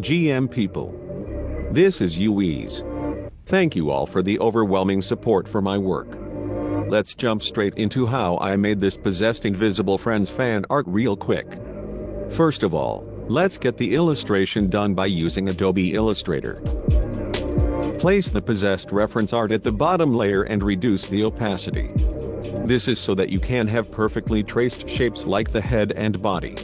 GM people. This is YOUIS. Thank you all for the overwhelming support for my work. Let's jump straight into how I made this possessed Invisible Friends fan art real quick. First of all, let's get the illustration done by using Adobe Illustrator. Place the possessed reference art at the bottom layer and reduce the opacity. This is so that you can have perfectly traced shapes like the head and body.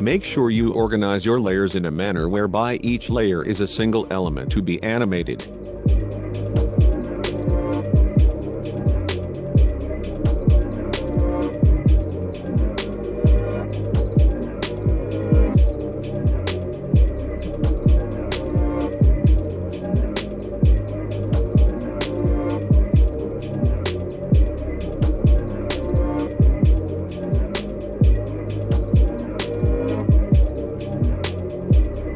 Make sure you organize your layers in a manner whereby each layer is a single element to be animated.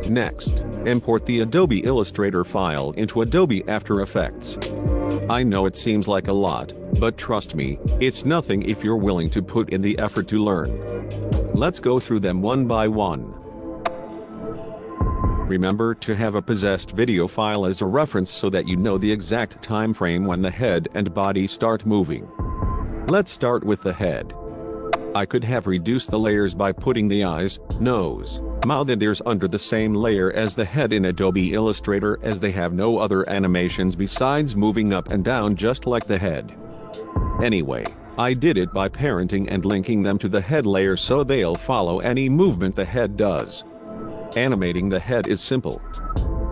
Next, import the Adobe Illustrator file into Adobe After Effects. I know it seems like a lot, but trust me, it's nothing if you're willing to put in the effort to learn. Let's go through them one by one. Remember to have a possessed video file as a reference so that you know the exact time frame when the head and body start moving. Let's start with the head. I could have reduced the layers by putting the eyes, nose, mouth and ears under the same layer as the head in Adobe Illustrator, as they have no other animations besides moving up and down just like the head. Anyway, I did it by parenting and linking them to the head layer so they'll follow any movement the head does. Animating the head is simple.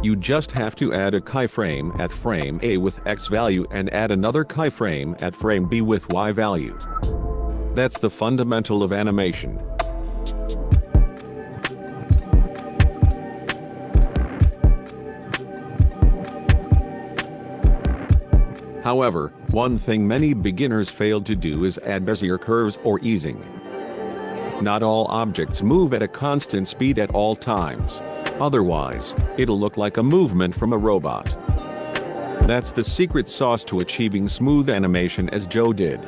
You just have to add a keyframe at frame A with X value and add another keyframe at frame B with Y value. That's the fundamental of animation. However, one thing many beginners fail to do is add Bezier curves or easing. Not all objects move at a constant speed at all times. Otherwise, it'll look like a movement from a robot. That's the secret sauce to achieving smooth animation, as Joe did.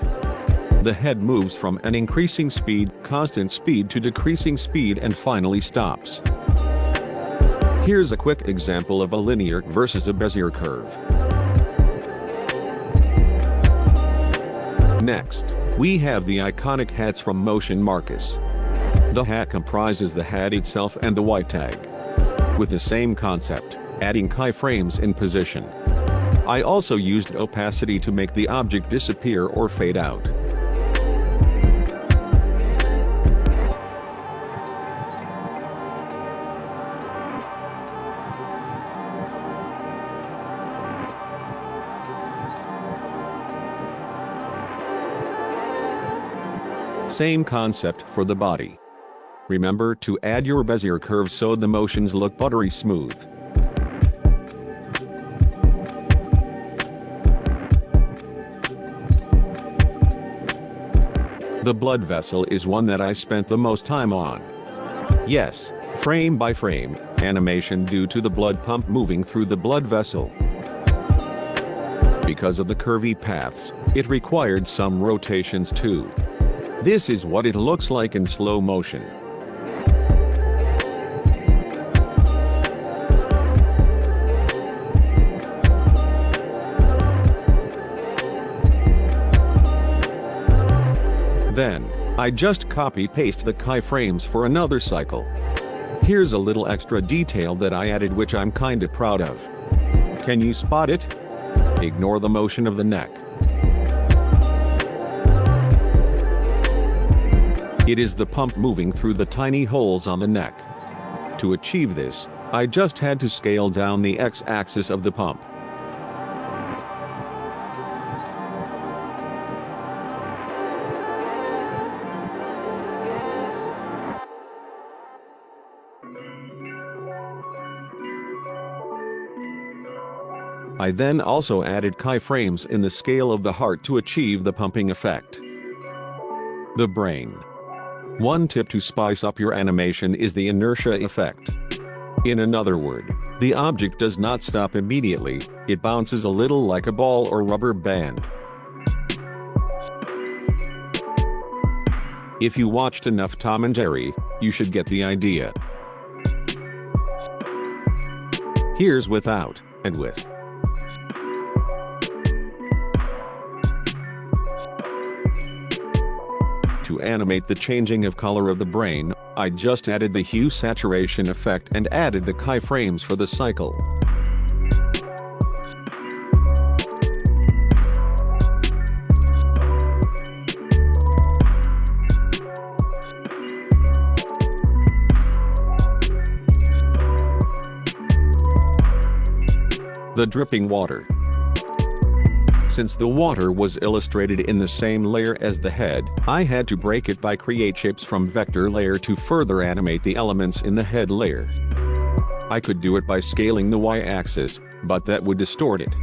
The head moves from an increasing speed, constant speed, to decreasing speed and finally stops. Here's a quick example of a linear versus a Bezier curve. Next, we have the iconic hats from Motion Marcus. The hat comprises the hat itself and the white tag. With the same concept, adding keyframes in position. I also used opacity to make the object disappear or fade out. Same concept for the body. Remember to add your Bezier curves so the motions look buttery smooth. The blood vessel is one that I spent the most time on. Yes, frame by frame, animation due to the blood pump moving through the blood vessel. Because of the curvy paths, it required some rotations too. This is what it looks like in slow motion. Then, I just copy-paste the keyframes for another cycle. Here's a little extra detail that I added which I'm kinda proud of. Can you spot it? Ignore the motion of the neck. It is the pump moving through the tiny holes on the neck. To achieve this, I just had to scale down the x-axis of the pump. I then also added keyframes in the scale of the heart to achieve the pumping effect. The brain. One tip to spice up your animation is the inertia effect. In another word, the object does not stop immediately, it bounces a little like a ball or rubber band. If you watched enough Tom and Jerry, you should get the idea. Here's without and with. To animate the changing of color of the brain, I just added the hue saturation effect and added the keyframes for the cycle. The dripping water. Since the water was illustrated in the same layer as the head, I had to break it by create shapes from vector layer to further animate the elements in the head layer. I could do it by scaling the y-axis, but that would distort it.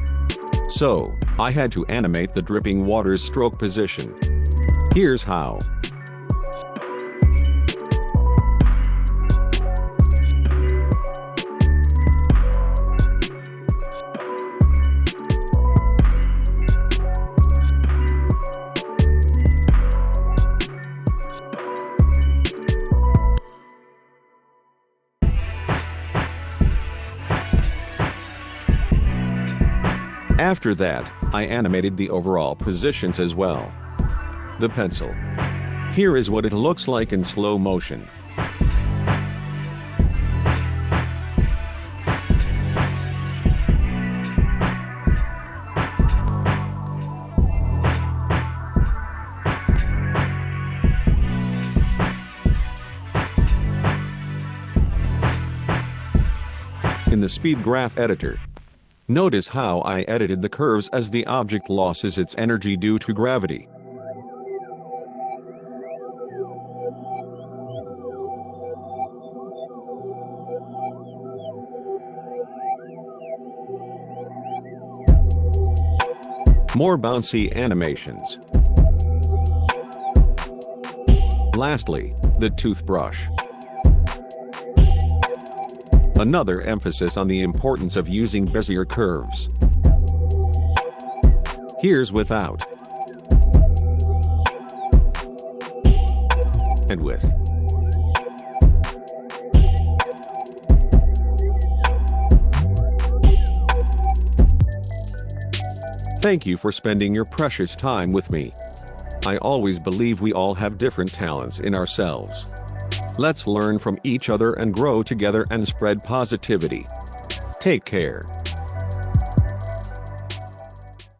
So, I had to animate the dripping water's stroke position. Here's how. After that, I animated the overall positions as well. The pencil. Here is what it looks like in slow motion. In the speed graph editor, notice how I edited the curves as the object loses its energy due to gravity. More bouncy animations. Lastly, the toothbrush. Another emphasis on the importance of using Bezier curves. Here's without and with. Thank you for spending your precious time with me. I always believe we all have different talents in ourselves. Let's learn from each other and grow together and spread positivity. Take care.